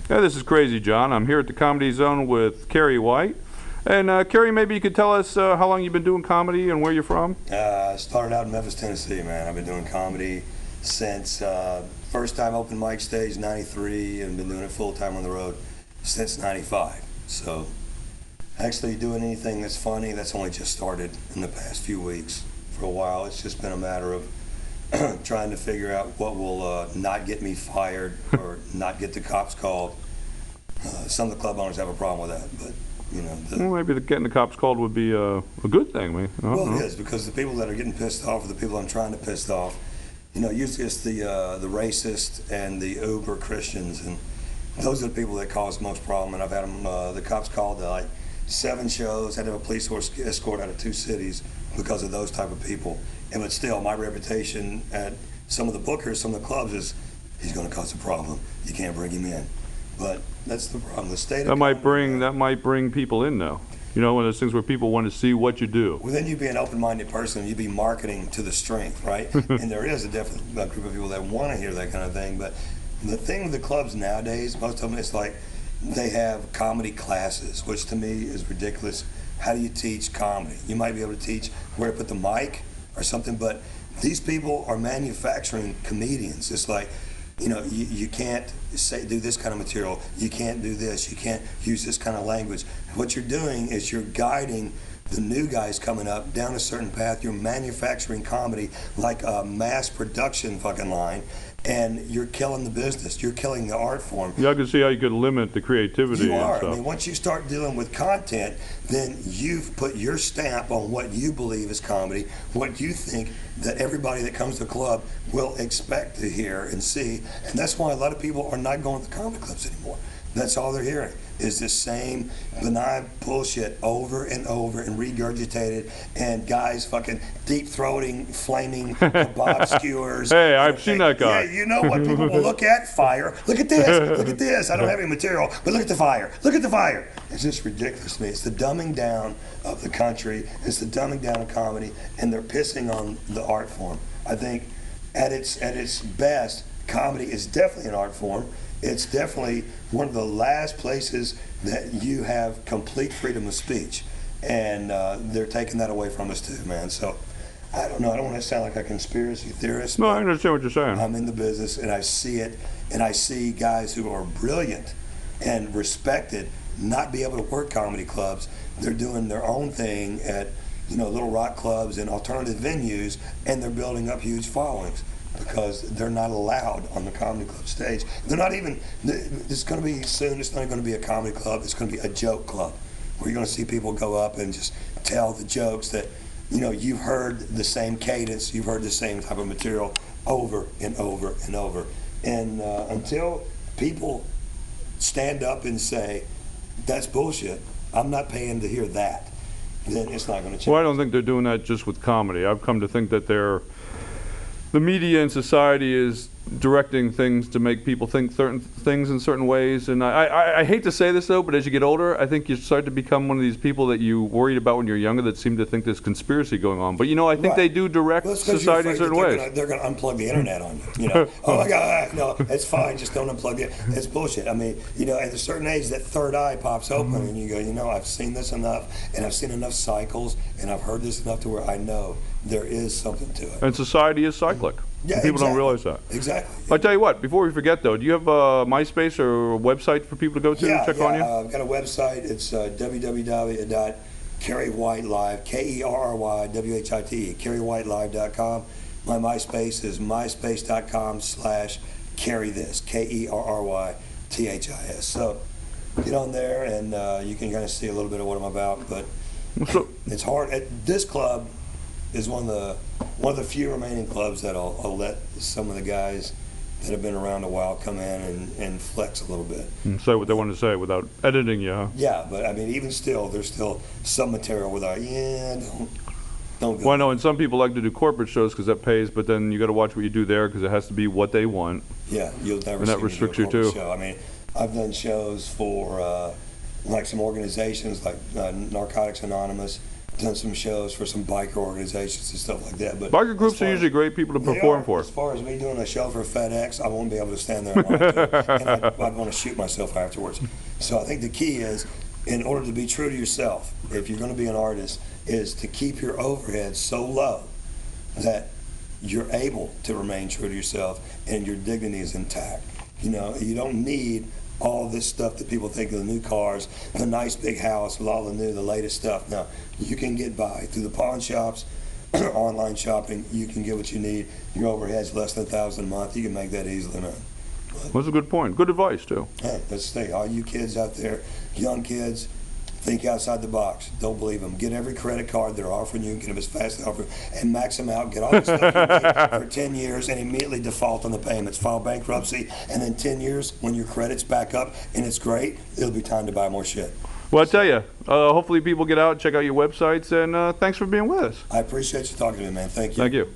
Yeah, this is Crazy John. I'm here at the Comedy Zone with Kerry White. And Kerry, maybe you could tell us how long you've been doing comedy and where you're from? I started out in Memphis, Tennessee, man. I've been doing comedy since first time open mic stage, 93, and been doing it full time on the road since 95. So actually doing anything that's funny, that's only just started in the past few weeks. For a while, it's just been a matter of trying to figure out what will not get me fired or not get the cops called. Some of the club owners have a problem with that, but well, maybe getting the cops called would be a good thing. Well, it is, because the people that are getting pissed off are the people I'm trying to piss off. Usually it's the racist and the uber Christians, and those are the people that cause most problem. And I've had them, the cops called to like 7 shows, had to have a police escort out of 2 cities because of those type of people. But still, my reputation at some of the bookers, some of the clubs is, he's going to cause a problem. You can't bring him in. But that's the problem. The state that might bring people in now. One of those things where people want to see what you do. Well, then you'd be an open-minded person. You'd be marketing to the strength, right? And there is a definite group of people that want to hear that kind of thing. But the thing with the clubs nowadays, most of them, it's like they have comedy classes, which to me is ridiculous. How do you teach comedy? You might be able to teach where to put the mic or something, but these people are manufacturing comedians. It's like, you can't do this kind of material. You can't do this. You can't use this kind of language. What you're doing is you're guiding the new guys coming up down a certain path. You're manufacturing comedy like a mass production fucking line, and you're killing the business. You're killing the art form. Yeah, I can see how you could limit the creativity. You are. And stuff. I mean, once you start dealing with content, then you've put your stamp on what you believe is comedy, what you think that everybody that comes to the club will expect to hear and see. And that's why a lot of people are not going to comedy clubs anymore. That's all they're hearing is the same benign bullshit over and over and regurgitated, and guys fucking deep-throating, flaming kebab skewers. Hey, I've seen that guy. Yeah, you know what people will look at? Fire. Look at this. Look at this. I don't have any material, but look at the fire. Look at the fire. It's just ridiculous to me. It's the dumbing down of the country. It's the dumbing down of comedy, and they're pissing on the art form. I think at its best, comedy is definitely an art form. It's definitely one of the last places that you have complete freedom of speech, and they're taking that away from us too, man. So I don't know. I don't want to sound like a conspiracy theorist. No, I understand what you're saying. I'm in the business, and I see it, and I see guys who are brilliant and respected not be able to work comedy clubs. They're doing their own thing at little rock clubs and alternative venues, and they're building up huge followings, because they're not allowed on the comedy club stage. They're not even, it's going to be soon, it's not going to be a comedy club, it's going to be a joke club, where you're going to see people go up and just tell the jokes that, you've heard the same cadence, you've heard the same type of material over and over and over. And until people stand up and say, that's bullshit, I'm not paying to hear that, then it's not going to change. Well, I don't think they're doing that just with comedy. I've come to think that the media and society is directing things to make people think certain things in certain ways. And I hate to say this, though, but as you get older, I think you start to become one of these people that you worried about when you're younger that seem to think there's conspiracy going on. But, I think they do direct society in certain ways. They're going to unplug the internet on you. Oh, my God, no, it's fine, just don't unplug it. It's bullshit. I mean, at a certain age, that third eye pops open, and you go, I've seen this enough, and I've seen enough cycles, and I've heard this enough to where I know there is something to it. And society is cyclic. Yeah, people don't realize that. Exactly. I'll tell you what, before we forget, though, do you have a MySpace or a website for people to go to check on you? I've got a website. It's www.kerrywhitelive, KERRYWHITE, kerrywhitelive.com. My MySpace is myspace.com/kerrythis, KERRYTHIS. So get on there, and you can kind of see a little bit of what I'm about. But it's hard. This club is one of the few remaining clubs that I'll let some of the guys that have been around a while come in and flex a little bit. And say what they want to say without editing you, huh? Yeah, but I mean, even still, there's still some material without, don't go. Well, I know, and some people like to do corporate shows because that pays, but then you got to watch what you do there because it has to be what they want. Yeah, you'll never and that restricts you too. Show. I mean, I've done shows for like some organizations like Narcotics Anonymous, done some shows for some biker organizations and stuff like that. But Biker groups as far are usually great people to they perform are. for. As far as me doing a show for FedEx, I won't be able to stand there and lie to you. And I'd want to shoot myself afterwards. So I think the key is, in order to be true to yourself, if you're going to be an artist, is to keep your overhead so low that you're able to remain true to yourself and your dignity is intact. You know, you don't need all this stuff that people think of, the new cars, the nice big house with all the latest stuff. No, you can get by through the pawn shops, online shopping. You can get what you need. Your overhead's less than $1,000 a month. You can make that easily, man. That's a good point. Good advice, too. Hey, let's say, all you kids out there, young kids, think outside the box. Don't believe them. Get every credit card they're offering you, get them as fast as they offer, and max them out. Get all the stuff you need for 10 years and immediately default on the payments. File bankruptcy, and then 10 years, when your credit's back up and it's great, it'll be time to buy more shit. Well, I tell you, hopefully people get out, check out your websites, and thanks for being with us. I appreciate you talking to me, man. Thank you. Thank you.